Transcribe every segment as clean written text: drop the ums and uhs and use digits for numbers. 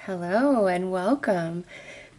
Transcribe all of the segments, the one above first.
Hello and welcome.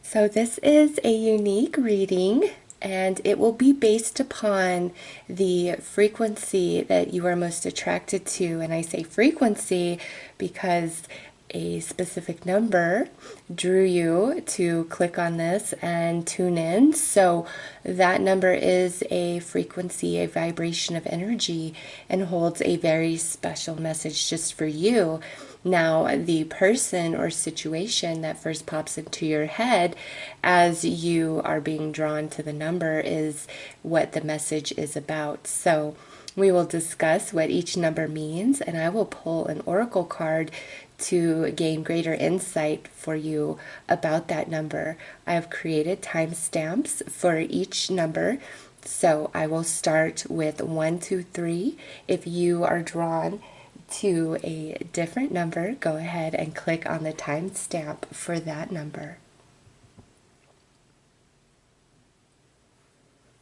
So, this is a unique reading and it will be based upon the frequency that you are most attracted to. And I say frequency because a specific number drew you to click on this and tune in. So, that number is a frequency, a vibration of energy, and holds a very special message just for you. Now, the person or situation that first pops into your head as you are being drawn to the number is what the message is about. So, we will discuss what each number means, and I will pull an oracle card to gain greater insight for you about that number. I have created timestamps for each number. So I will start with 1, 2, 3. If you are drawn to a different number, go ahead and click on the timestamp for that number.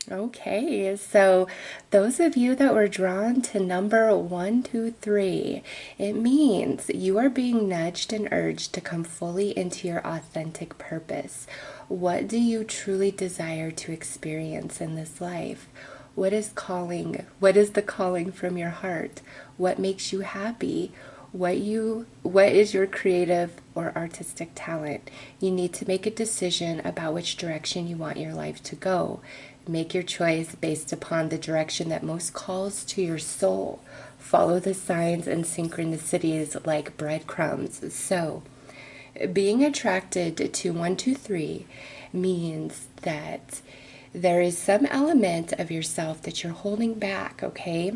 Okay, so those of you that were drawn to number 1, 2, 3, it means you are being nudged and urged to come fully into your authentic purpose. What do you truly desire to experience in this life? What is calling? What is the calling from your heart? What makes you happy? What is your creative or artistic talent? You need to make a decision about which direction you want your life to go. Make your choice based upon the direction that most calls to your soul. Follow the signs and synchronicities like breadcrumbs. So, being attracted to 1, 2, 3 means that there is some element of yourself that you're holding back, okay?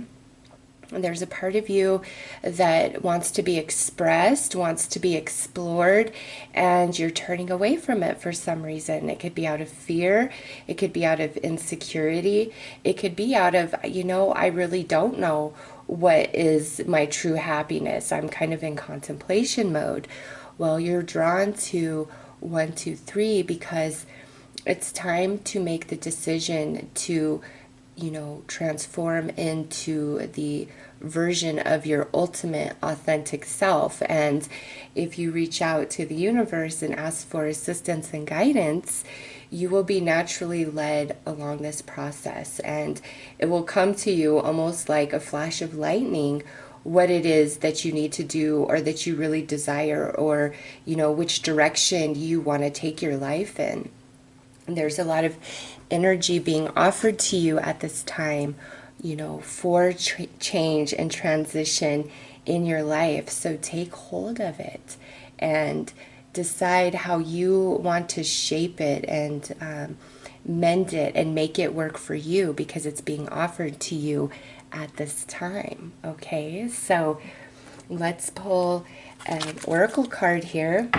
There's a part of you that wants to be expressed, wants to be explored, and you're turning away from it for some reason. It could be out of fear, it could be out of insecurity, it could be out of, I really don't know what is my true happiness. I'm kind of in contemplation mode. Well, you're drawn to 1, 2, 3 because it's time to make the decision to transform into the version of your ultimate authentic self. And if you reach out to the universe and ask for assistance and guidance, you will be naturally led along this process. And it will come to you almost like a flash of lightning what it is that you need to do or that you really desire, or which direction you want to take your life in. There's a lot of energy being offered to you at this time, for change and transition in your life. So take hold of it and decide how you want to shape it and mend it and make it work for you, because it's being offered to you at this time. Okay, so let's pull an oracle card here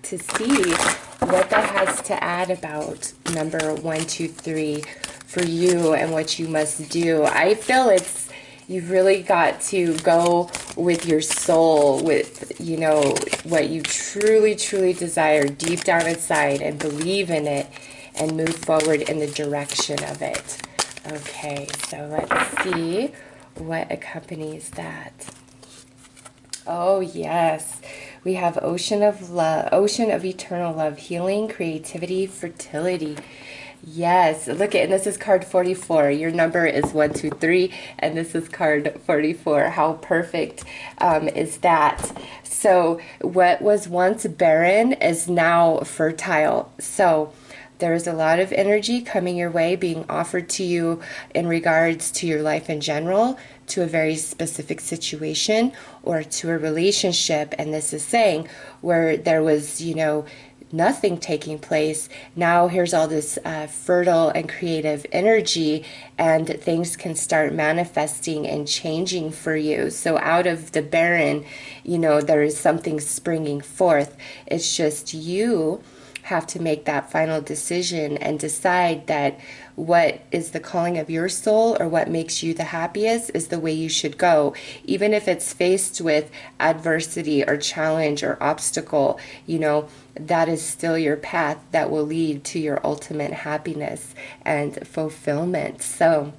to see what that has to add about number 1, 2, 3 for you and what you must do. I feel you've really got to go with your soul, with what you truly, truly desire deep down inside, and believe in it and move forward in the direction of it. Okay, so let's see what accompanies that. Oh, yes. We have ocean of love, ocean of eternal love, healing, creativity, fertility. Yes, look at, and this is card 44. Your number is 1, 2, 3, and this is card 44. How perfect is that? So what was once barren is now fertile. So there is a lot of energy coming your way, being offered to you in regards to your life in general, to a very specific situation, or to a relationship. And this is saying where there was, nothing taking place. Now here's all this fertile and creative energy, and things can start manifesting and changing for you. So out of the barren, there is something springing forth. It's just you have to make that final decision and decide that what is the calling of your soul, or what makes you the happiest, is the way you should go. Even if it's faced with adversity or challenge or obstacle, that is still your path that will lead to your ultimate happiness and fulfillment. So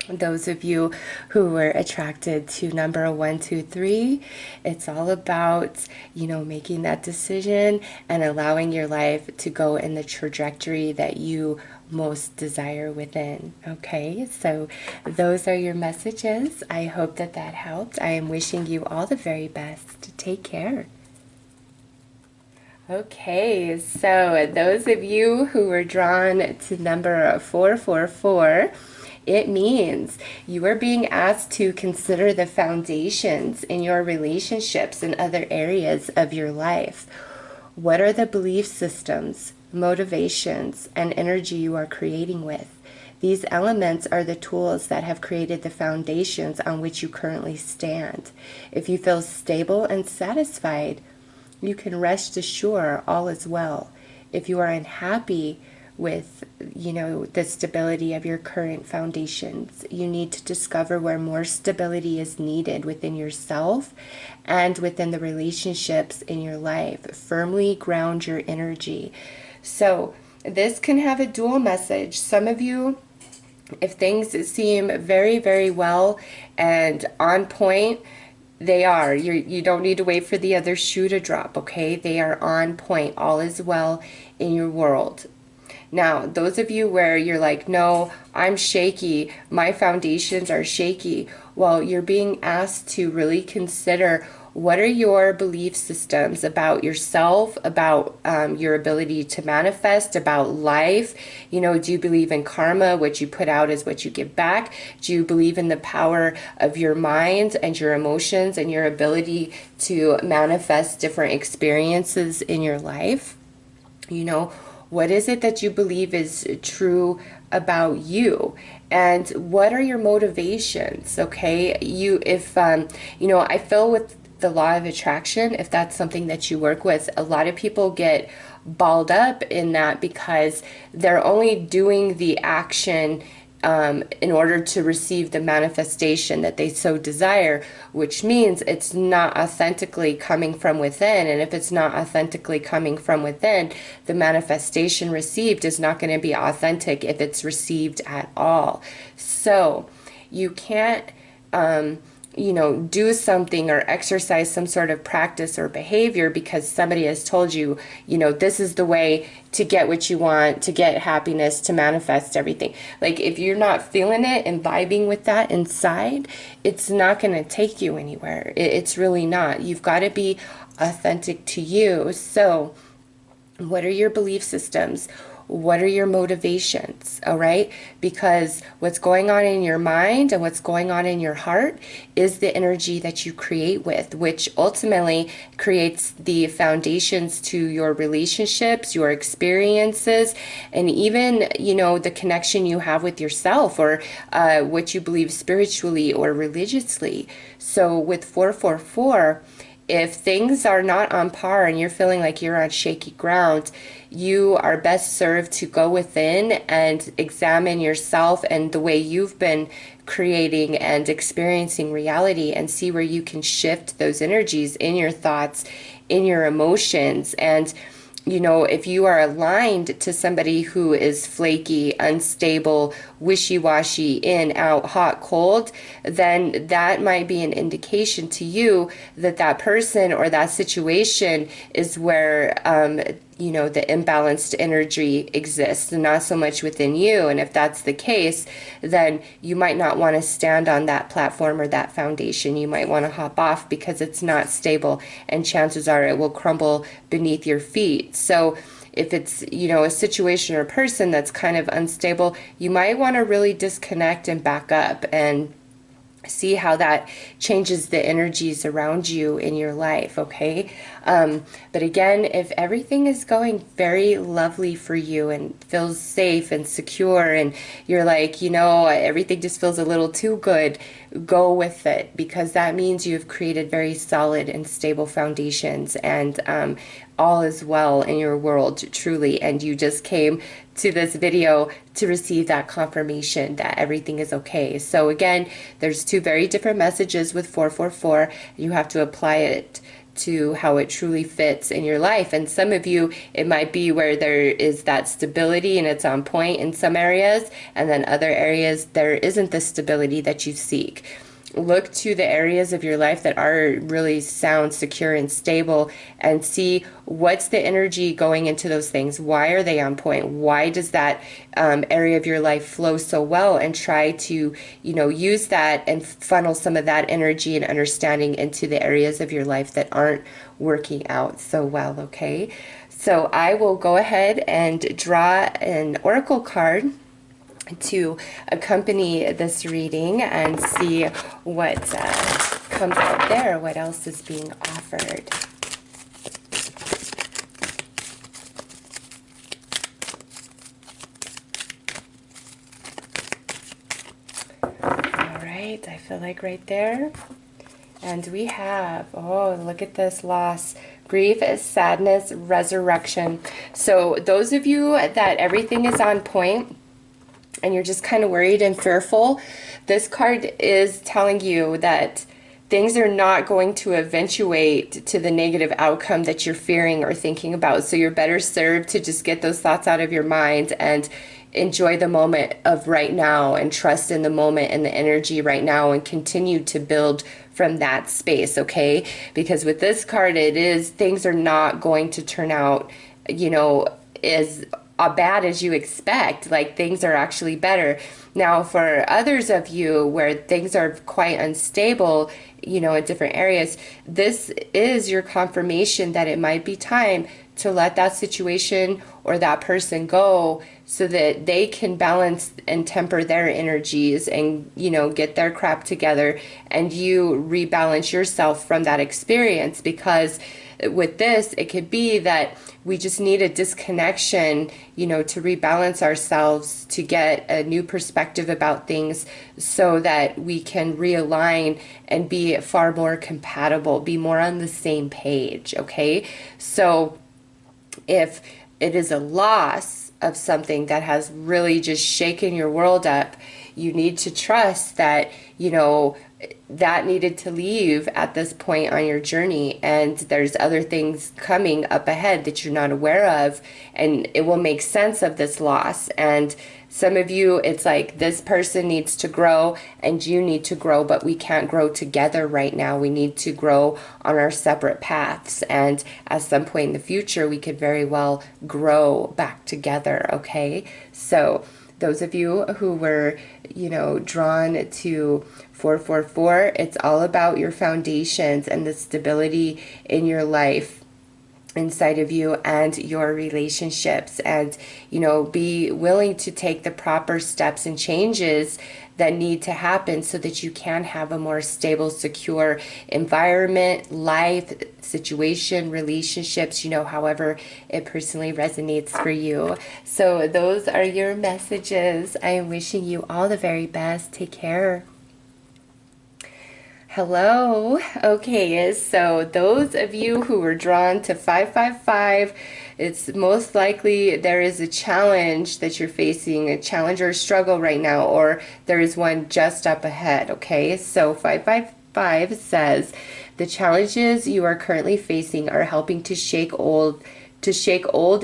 Those of you who were attracted to number 123, it's all about, making that decision and allowing your life to go in the trajectory that you most desire within. Okay, so those are your messages. I hope that that helped. I am wishing you all the very best. Take care. Okay, so those of you who were drawn to number 444, it means you are being asked to consider the foundations in your relationships and other areas of your life. What are the belief systems, motivations, and energy you are creating with? These elements are the tools that have created the foundations on which you currently stand. If you feel stable and satisfied, you can rest assured all is well. If you are unhappy with, the stability of your current foundations, you need to discover where more stability is needed within yourself and within the relationships in your life. Firmly ground your energy. So this can have a dual message. Some of you, if things seem very, very well and on point, they are. You don't need to wait for the other shoe to drop, okay? They are on point. All is well in your world. Now, those of you where you're like, no, I'm shaky, my foundations are shaky, well, you're being asked to really consider what are your belief systems about yourself, about your ability to manifest, about life. Do you believe in karma? What you put out is what you give back. Do you believe in the power of your mind and your emotions and your ability to manifest different experiences in your life? What is it that you believe is true about you? And what are your motivations? Okay, I feel with the law of attraction, if that's something that you work with, a lot of people get balled up in that because they're only doing the action in order to receive the manifestation that they so desire, which means it's not authentically coming from within. And if it's not authentically coming from within, the manifestation received is not going to be authentic if it's received at all. So you can't do something or exercise some sort of practice or behavior because somebody has told you, this is the way to get what you want, to get happiness, to manifest everything. Like, if you're not feeling it and vibing with that inside, it's not going to take you anywhere. It's really not. You've got to be authentic to you. So, what are your belief systems? What are your motivations? All right? Because what's going on in your mind and what's going on in your heart is the energy that you create with, which ultimately creates the foundations to your relationships, your experiences, and even, the connection you have with yourself or what you believe spiritually or religiously. So with 444, if things are not on par and you're feeling like you're on shaky ground, you are best served to go within and examine yourself and the way you've been creating and experiencing reality and see where you can shift those energies in your thoughts, in your emotions. And if you are aligned to somebody who is flaky, unstable, wishy-washy, in, out, hot, cold, then that might be an indication to you that that person or that situation is where, the imbalanced energy exists, not so much within you. And if that's the case, then you might not want to stand on that platform or that foundation. You might want to hop off because it's not stable, and chances are it will crumble beneath your feet. So if it's, a situation or person that's kind of unstable, you might want to really disconnect and back up and see how that changes the energies around you in your life, okay? But again, if everything is going very lovely for you and feels safe and secure and you're like, everything just feels a little too good, go with it, because that means you've created very solid and stable foundations, and all is well in your world, truly. And you just came to this video to receive that confirmation that everything is okay. So again, there's two very different messages with 444. You have to apply it to how it truly fits in your life. And some of you, it might be where there is that stability and it's on point in some areas, and then other areas there isn't the stability that you seek. Look to the areas of your life that are really sound, secure, and stable, and see what's the energy going into those things. Why are they on point? Why does that area of your life flow so well? And try to, use that and funnel some of that energy and understanding into the areas of your life that aren't working out so well, okay? So I will go ahead and draw an oracle card to accompany this reading and see what comes out there, what else is being offered. All right, I feel like right there. And we have, oh, look at this, loss, grief, sadness, resurrection. So those of you that everything is on point, and you're just kind of worried and fearful, this card is telling you that things are not going to eventuate to the negative outcome that you're fearing or thinking about. So you're better served to just get those thoughts out of your mind and enjoy the moment of right now and trust in the moment and the energy right now and continue to build from that space, okay? Because with this card, it is, things are not going to turn out, as bad as you expect. Like, things are actually better. Now, for others of you where things are quite unstable, in different areas, this is your confirmation that it might be time to let that situation or that person go so that they can balance and temper their energies and, get their crap together, and you rebalance yourself from that experience. Because with this, it could be that we just need a disconnection, to rebalance ourselves, to get a new perspective about things so that we can realign and be far more compatible, be more on the same page, okay? So if it is a loss of something that has really just shaken your world up, you need to trust that, that needed to leave at this point on your journey, and there's other things coming up ahead that you're not aware of, and it will make sense of this loss. And some of you, it's like this person needs to grow and you need to grow, but we can't grow together right now. We need to grow on our separate paths, and at some point in the future we could very well grow back together, okay? So those of you who were, drawn to 444, it's all about your foundations and the stability in your life inside of you and your relationships, and be willing to take the proper steps and changes that need to happen so that you can have a more stable, secure environment, life, situation, relationships, however it personally resonates for you. So those are your messages. I am wishing you all the very best. Take care. Hello. Okay, so those of you who were drawn to 555, it's most likely there is a challenge that you're facing, a challenge or a struggle right now, or there is one just up ahead, okay? So 555 says, the challenges you are currently facing are helping to shake old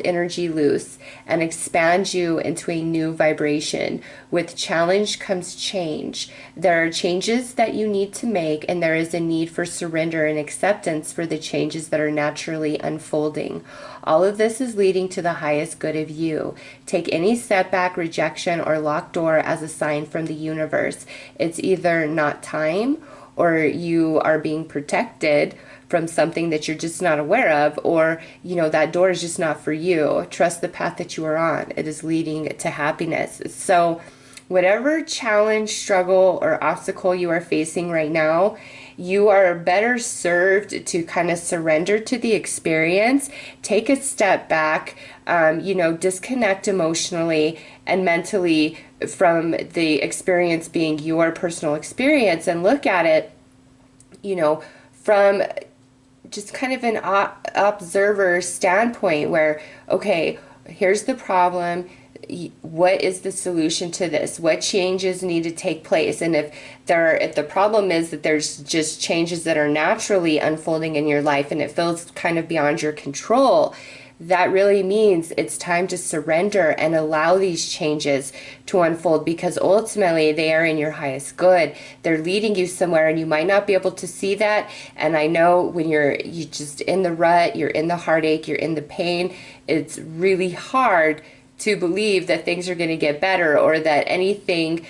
energy loose and expand you into a new vibration. With challenge comes change. There are changes that you need to make, and there is a need for surrender and acceptance for the changes that are naturally unfolding. All of this is leading to the highest good of you. Take any setback, rejection, or locked door as a sign from the universe. It's either not time, or you are being protected from something that you're just not aware of, or that door is just not for you. Trust the path that you are on. It is leading to happiness. So whatever challenge, struggle, or obstacle you are facing right now, you are better served to kind of surrender to the experience, take a step back, disconnect emotionally and mentally from the experience being your personal experience, and look at it, from just kind of an observer standpoint where, okay, here's the problem. what is the solution to this? What changes need to take place? And if the problem is that there's just changes that are naturally unfolding in your life and it feels kind of beyond your control, that really means it's time to surrender and allow these changes to unfold, because ultimately they are in your highest good. They're leading you somewhere, and you might not be able to see that. And I know when you just in the rut, you're in the heartache, you're in the pain, it's really hard to believe that things are going to get better, or that anything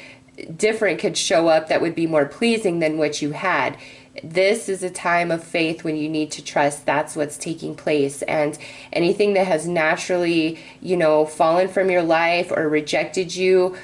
different could show up that would be more pleasing than what you had. This is a time of faith when you need to trust that's what's taking place. And anything that has naturally, fallen from your life or rejected you,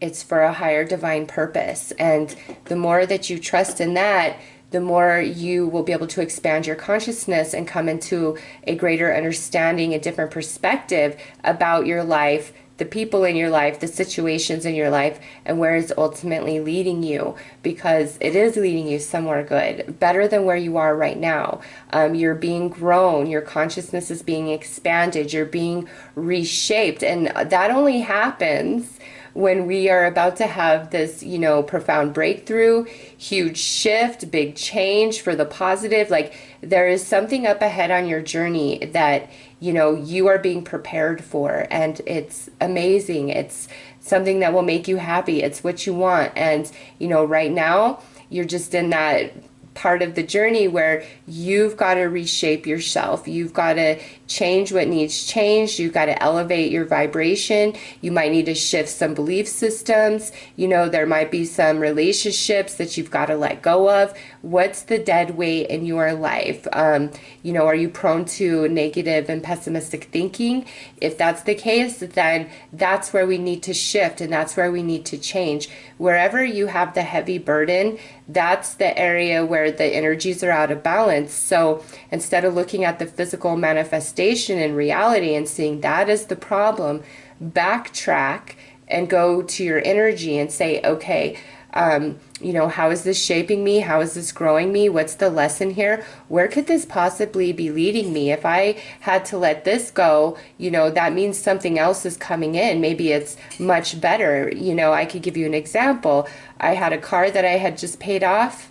it's for a higher divine purpose. And the more that you trust in that, the more you will be able to expand your consciousness and come into a greater understanding, a different perspective about your life, the people in your life, the situations in your life, and where it's ultimately leading you, because it is leading you somewhere good, better than where you are right now. You're being grown, your consciousness is being expanded, you're being reshaped, and that only happens when we are about to have this, profound breakthrough, huge shift, big change for the positive. Like, there is something up ahead on your journey that, you are being prepared for, and it's amazing. It's something that will make you happy. It's what you want. And, right now you're just in that part of the journey where you've got to reshape yourself. You've got to change what needs changed. You've got to elevate your vibration. You might need to shift some belief systems. There might be some relationships that you've got to let go of. What's the dead weight in your life? Are you prone to negative and pessimistic thinking? If that's the case, then that's where we need to shift, and that's where we need to change. Wherever you have the heavy burden, that's the area where the energies are out of balance. So instead of looking at the physical manifestation in reality and seeing that as the problem, backtrack and go to your energy and say, okay, how is this shaping me? How is this growing me? What's the lesson here? Where could this possibly be leading me? If I had to let this go, that means something else is coming in. Maybe it's much better. I could give you an example. I had a car that I had just paid off,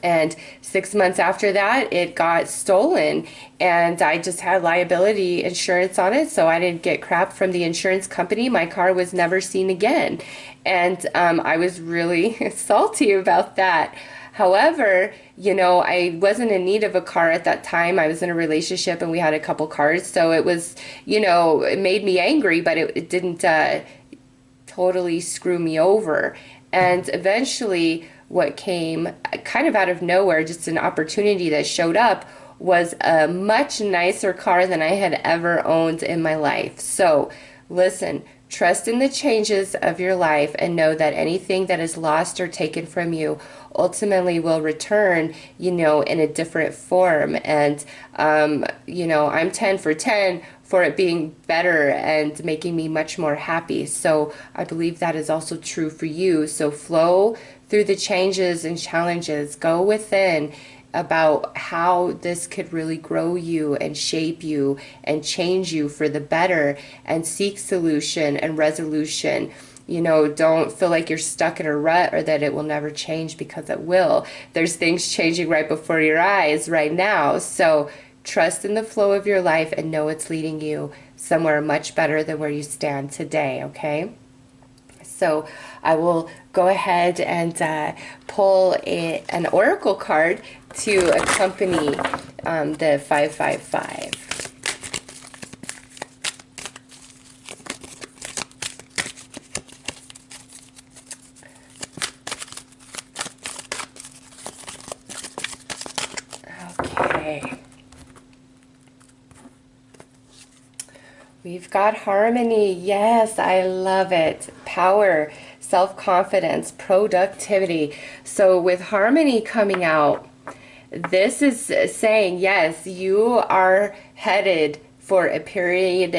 and 6 months after that, it got stolen, and I just had liability insurance on it, so I didn't get crap from the insurance company. My car was never seen again, and I was really salty about that. However, I wasn't in need of a car at that time. I was in a relationship, and we had a couple cars, so it was, it made me angry, but it didn't totally screw me over. And eventually, what came kind of out of nowhere, just an opportunity that showed up, was a much nicer car than I had ever owned in my life. So listen, trust in the changes of your life and know that anything that is lost or taken from you ultimately will return, in a different form. And, I'm 10 for 10 for it being better and making me much more happy. So I believe that is also true for you. So flow through the changes and challenges. Go within about how this could really grow you and shape you and change you for the better, and seek solution and resolution. Don't feel like you're stuck in a rut or that it will never change, because it will. There's things changing right before your eyes right now. So trust in the flow of your life and know it's leading you somewhere much better than where you stand today, okay? So I will go ahead and pull an oracle card to accompany the 555. Okay. We've got harmony. Yes, I love it. Power, self-confidence, productivity. So with harmony coming out, this is saying, yes, you are headed for a period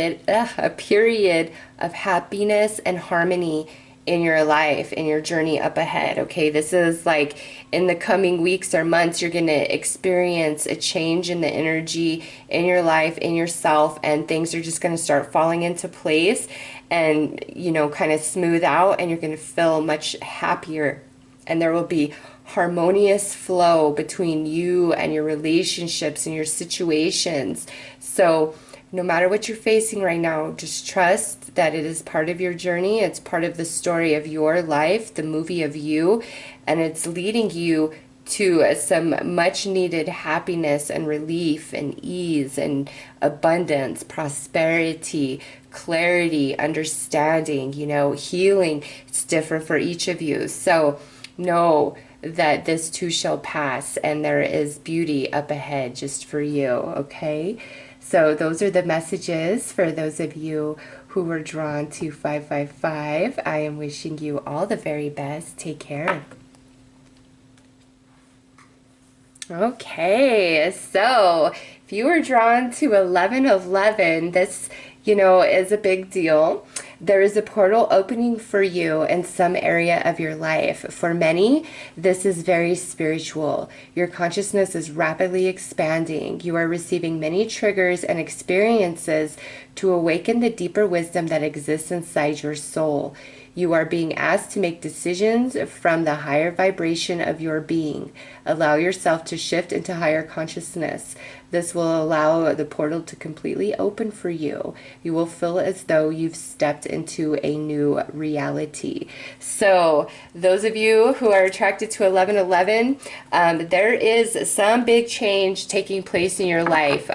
of happiness and harmony in your life, in your journey up ahead. Okay, this is like in the coming weeks or months, you're going to experience a change in the energy in your life, in yourself, and things are just going to start falling into place and, you know, kind of smooth out, and you're going to feel much happier, and there will be harmonious flow between you and your relationships and your situations. So no matter what you're facing right now, just trust that it is part of your journey. It's part of the story of your life, the movie of you, and it's leading you to some much needed happiness and relief and ease and abundance, prosperity, clarity, understanding, you know, healing. It's different for each of you. So know that this too shall pass, and there is beauty up ahead just for you, okay? So those are the messages for those of you who were drawn to 555. I am wishing you all the very best. Take care. Okay, so if you were drawn to 1111, this, you know, is a big deal. There is a portal opening for you in some area of your life. For many, this is very spiritual. Your consciousness is rapidly expanding. You are receiving many triggers and experiences to awaken the deeper wisdom that exists inside your soul. You are being asked to make decisions from the higher vibration of your being. Allow yourself to shift into higher consciousness. This will allow the portal to completely open for you. You will feel as though you've stepped into a new reality. So those of you who are attracted to 1111, there is some big change taking place in your life,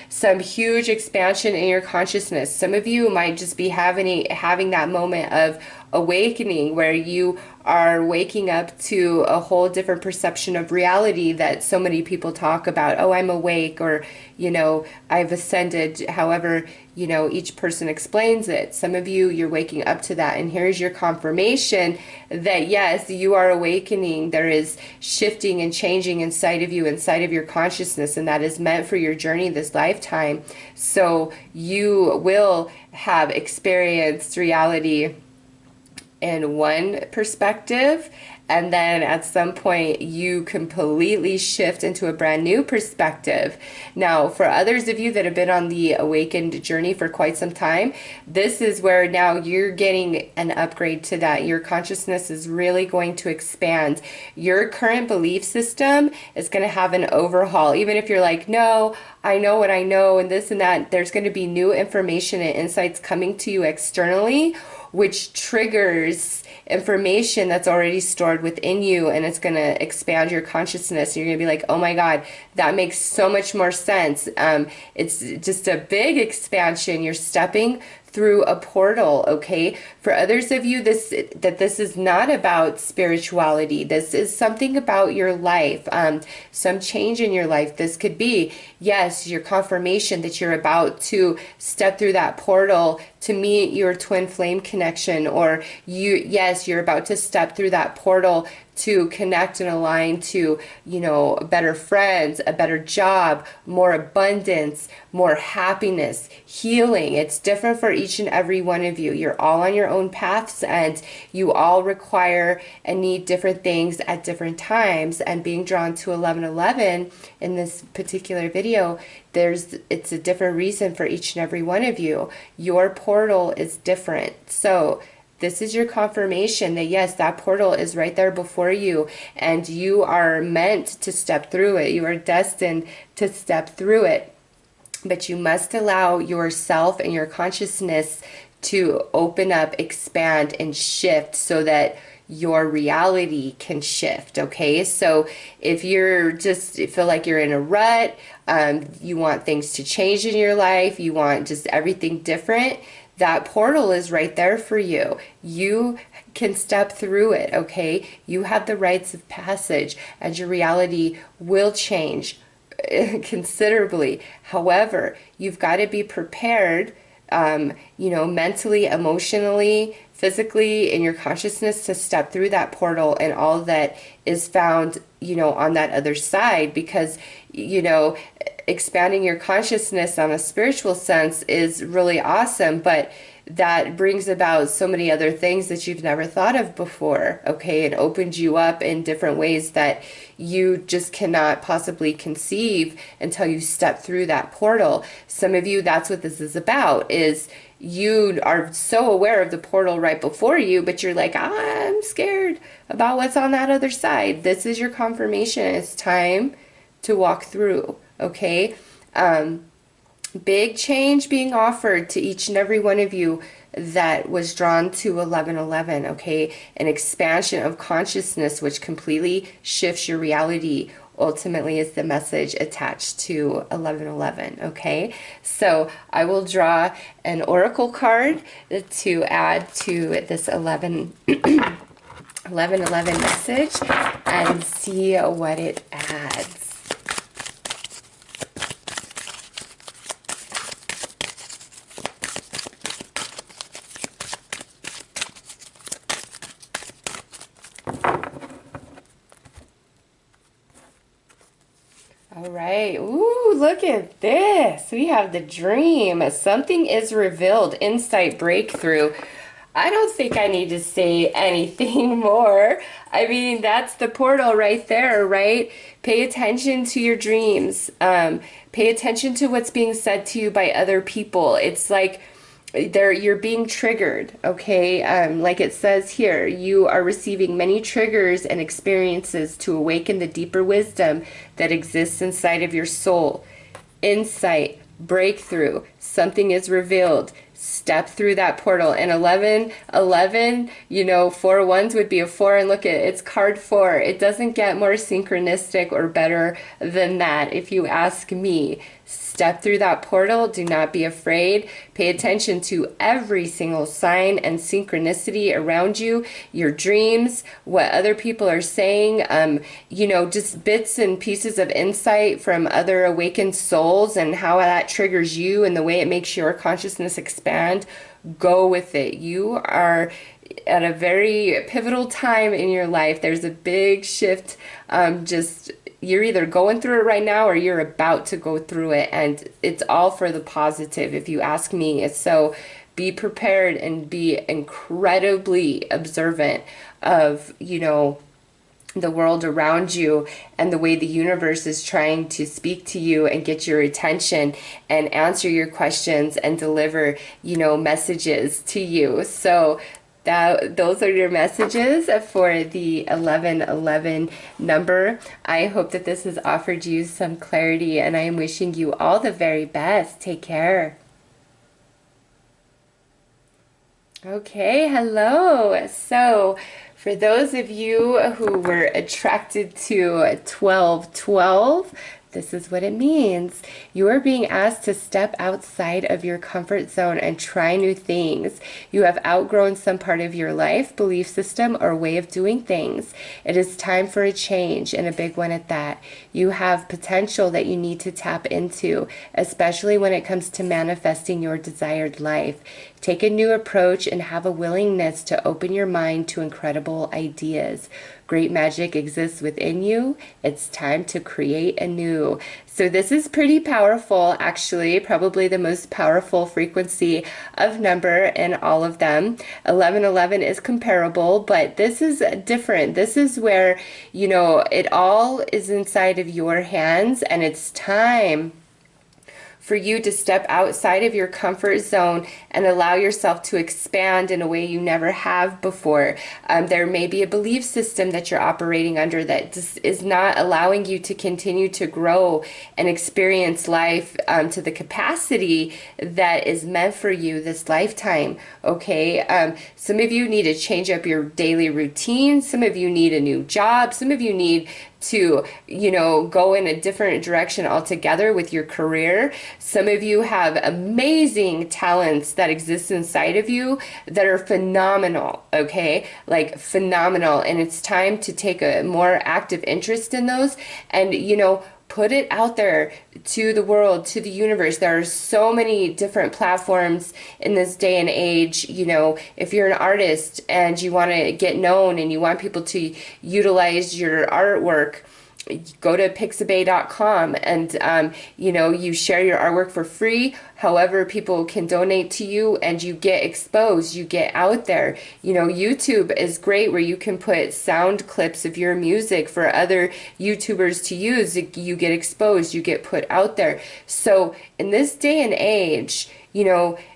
some huge expansion in your consciousness. Some of you might just be having that moment of awakening where you are waking up to a whole different perception of reality that so many people talk about. Oh, I'm awake, or, you know, I've ascended, however, you know, each person explains it. Some of you, you're waking up to that, and here's your confirmation that yes, you are awakening. There is shifting and changing inside of you, inside of your consciousness, and that is meant for your journey this lifetime. So you will have experienced reality in one perspective, and then at some point you completely shift into a brand new perspective. Now, for others of you that have been on the awakened journey for quite some time, this is where now you're getting an upgrade to that. Your consciousness is really going to expand. Your current belief system is going to have an overhaul. Even if you're like, no, I know what I know and this and that, there's going to be new information and insights coming to you externally, which triggers information that's already stored within you, and it's going to expand your consciousness. You're going to be like, oh my God, that makes so much more sense. It's just a big expansion. You're stepping through a portal, okay? For others of you, this is not about spirituality. This is something about your life, some change in your life. This could be, yes, your confirmation that you're about to step through that portal to meet your twin flame connection, or you're about to step through that portal to connect and align to, you know, better friends, a better job, more abundance, more happiness, healing. It's different for each and every one of you. You're all on your own paths, and you all require and need different things at different times. And being drawn to 1111 in this particular video, it's a different reason for each and every one of you. Your portal is different. So this is your confirmation that yes, that portal is right there before you, and you are meant to step through it. You are destined to step through it. But you must allow yourself and your consciousness to open up, expand, and shift so that your reality can shift, okay? So if you're just feel like you're in a rut, you want things to change in your life, you want just everything different, that portal is right there for you. You can step through it, okay? You have the rites of passage, and your reality will change considerably. However, you've got to be prepared, mentally, emotionally, physically, in your consciousness to step through that portal and all that is found, on that other side, because, expanding your consciousness on a spiritual sense is really awesome, but that brings about so many other things that you've never thought of before, okay? It opens you up in different ways that you just cannot possibly conceive until you step through that portal. Some of you, that's what this is about, is you are so aware of the portal right before you, but you're like, I'm scared about what's on that other side. This is your confirmation. It's time to walk through, okay? Big change being offered to each and every one of you that was drawn to 1111, okay? An expansion of consciousness which completely shifts your reality ultimately is the message attached to 1111, okay? So I will draw an oracle card to add to this 1111 message and see what it adds. All right. Ooh, look at this. We have the dream. Something is revealed. Insight breakthrough. I don't think I need to say anything more. I mean, that's the portal right there, right? Pay attention to your dreams. Pay attention to what's being said to you by other people. It's like you're being triggered, okay? Like it says here, you are receiving many triggers and experiences to awaken the deeper wisdom that exists inside of your soul. Insight, breakthrough, something is revealed. Step through that portal. And 11, you know, 4 ones would be a 4, and look at it, it's card 4. It doesn't get more synchronistic or better than that, if you ask me. Step through that portal. Do not be afraid. Pay attention to every single sign and synchronicity around you, your dreams, what other people are saying, you know, just bits and pieces of insight from other awakened souls and how that triggers you and the way it makes your consciousness expand. Go with it. You are at a very pivotal time in your life. There's a big shift. You're either going through it right now or you're about to go through it, and it's all for the positive, if you ask me. So be prepared and be incredibly observant of, you know, the world around you and the way the universe is trying to speak to you and get your attention and answer your questions and deliver, you know, messages to you. So those are your messages for the 1111 number. I hope that this has offered you some clarity, and I am wishing you all the very best. Take care. Okay, hello. So for those of you who were attracted to 1212, this is what it means. You are being asked to step outside of your comfort zone and try new things. You have outgrown some part of your life, belief system, or way of doing things. It is time for a change, and a big one at that. You have potential that you need to tap into, especially when it comes to manifesting your desired life. Take a new approach and have a willingness to open your mind to incredible ideas. Great magic exists within you. It's time to create anew. So this is pretty powerful, actually, probably the most powerful frequency of number in all of them. 1111 is comparable, but this is different. This is where, you know, it all is inside of your hands, and it's time for you to step outside of your comfort zone and allow yourself to expand in a way you never have before. There may be a belief system that you're operating under that just is not allowing you to continue to grow and experience life to the capacity that is meant for you this lifetime, okay? Some of you need to change up your daily routine. Some of you need a new job. Some of you need to, you know, go in a different direction altogether with your career. Some of you have amazing talents that exist inside of you that are phenomenal, okay? Like phenomenal. And it's time to take a more active interest in those and, you know, put it out there to the world, to the universe. There are so many different platforms in this day and age. You know, if you're an artist and you want to get known and you want people to utilize your artwork, go to pixabay.com and you share your artwork for free. However, people can donate to you and you get exposed, you get out there. YouTube is great where you can put sound clips of your music for other YouTubers to use. You get exposed, you get put out there. So in this day and age,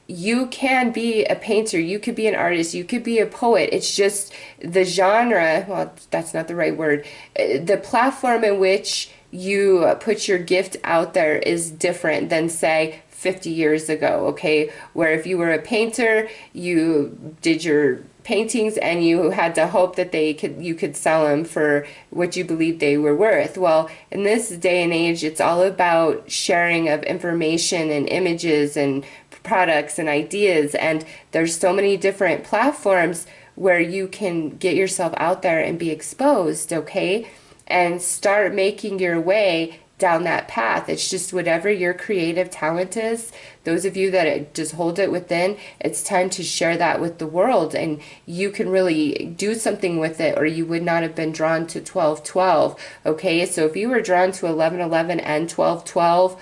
you can be a painter, you could be an artist, you could be a poet. It's just the genre, well, that's not the right word. The platform in which you put your gift out there is different than, say, 50 years ago, okay? Where if you were a painter, you did your paintings and you had to hope that you could sell them for what you believed they were worth. Well, in this day and age, it's all about sharing of information and images and products and ideas, and there's so many different platforms where you can get yourself out there and be exposed, okay? And start making your way down that path. It's just whatever your creative talent is, those of you that just hold it within, it's time to share that with the world, and you can really do something with it, or you would not have been drawn to 1212, okay? So if you were drawn to 1111 and 1212,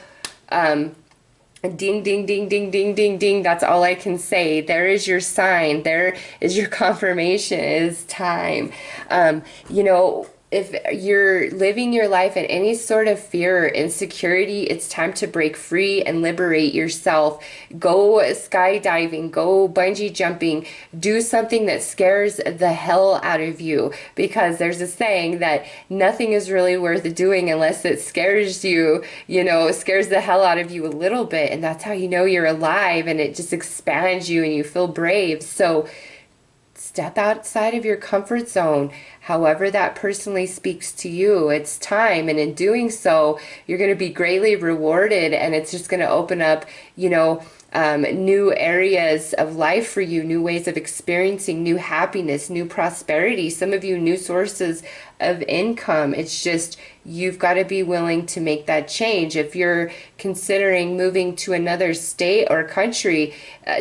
ding, ding, ding, ding, ding, ding, ding. That's all I can say. There is your sign. There is your confirmation. It is time. If you're living your life in any sort of fear or insecurity, it's time to break free and liberate yourself. Go skydiving, go bungee jumping, do something that scares the hell out of you, because there's a saying that nothing is really worth doing unless it scares you, scares the hell out of you a little bit, and that's how you know you're alive, and it just expands you and you feel brave. So step outside of your comfort zone, however that personally speaks to you. It's time, and in doing so, you're going to be greatly rewarded, and it's just going to open up, new areas of life for you, new ways of experiencing, new happiness, new prosperity, some of you new sources of income. It's just you've got to be willing to make that change. If you're considering moving to another state or country,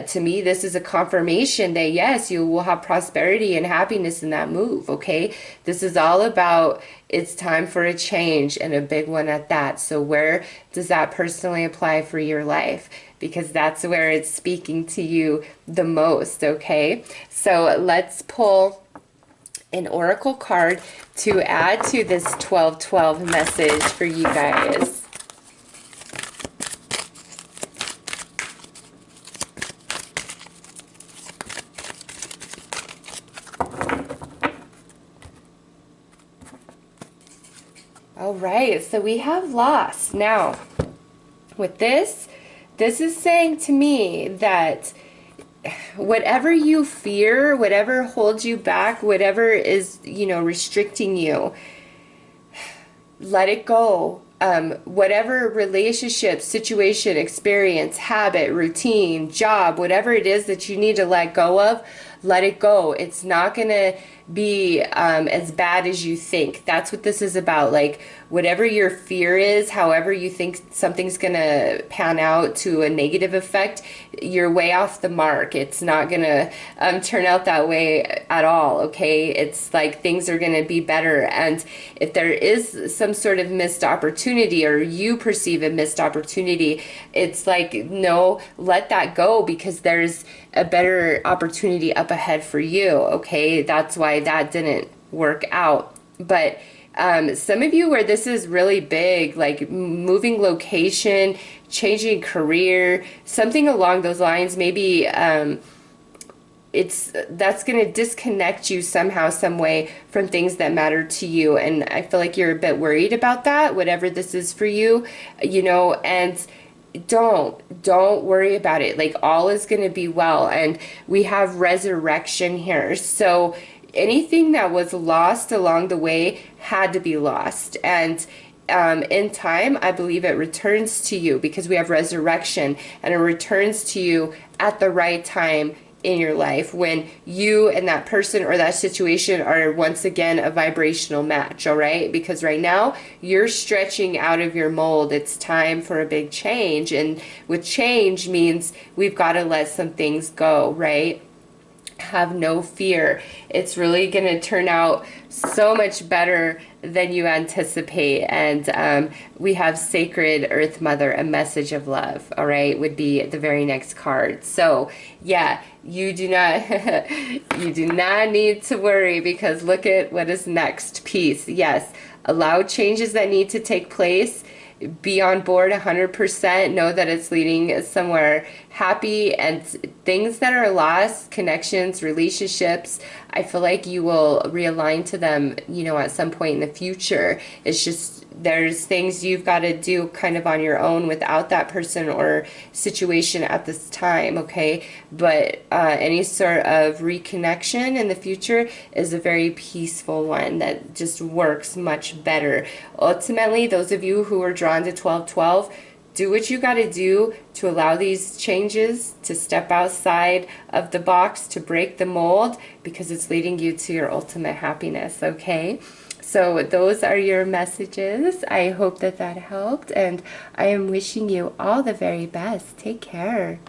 to me this is a confirmation that yes, you will have prosperity and happiness in that move, okay? This is all about, it's time for a change, and a big one at that. So where does that personally apply for your life? Because that's where it's speaking to you the most, okay? So let's pull an oracle card to add to this 1212 message for you guys. All right, so we have lost. Now, with this is saying to me that whatever you fear, whatever holds you back, whatever is, restricting you, let it go. Whatever relationship, situation, experience, habit, routine, job, whatever it is that you need to let go of, let it go. It's not going to be as bad as you think. That's what this is about. Like, whatever your fear is, however you think something's going to pan out to a negative effect, you're way off the mark. It's not going to turn out that way at all, okay? It's like things are going to be better. And if there is some sort of missed opportunity, or you perceive a missed opportunity, it's like, no, let that go, because there's a better opportunity up ahead for you, okay? That's why that didn't work out. But some of you where this is really big, like moving location, changing career, something along those lines, maybe that's going to disconnect you somehow, some way from things that matter to you. And I feel like you're a bit worried about that, whatever this is for you, and don't worry about it. Like, all is going to be well. And we have resurrection here. So anything that was lost along the way had to be lost. And in time, I believe it returns to you, because we have resurrection, and it returns to you at the right time in your life, when you and that person or that situation are once again a vibrational match, all right? Because right now you're stretching out of your mold. It's time for a big change, and with change means we've got to let some things go, right? have no fear. It's really going to turn out so much better than you anticipate. And we have Sacred Earth Mother, a message of love, all right, would be the very next card. So yeah, you do not you do not need to worry, because look at what is next. Peace. Yes, allow changes that need to take place. Be on board 100%. Know that it's leading somewhere happy, and things that are lost, connections, relationships, I feel like you will realign to them, you know, at some point in the future. It's just there's things you've got to do kind of on your own without that person or situation at this time, okay? But any sort of reconnection in the future is a very peaceful one that just works much better. Ultimately, those of you who are drawn to 1212, do what you got to do to allow these changes, to step outside of the box, to break the mold, because it's leading you to your ultimate happiness, okay? So those are your messages. I hope that that helped, and I am wishing you all the very best. Take care.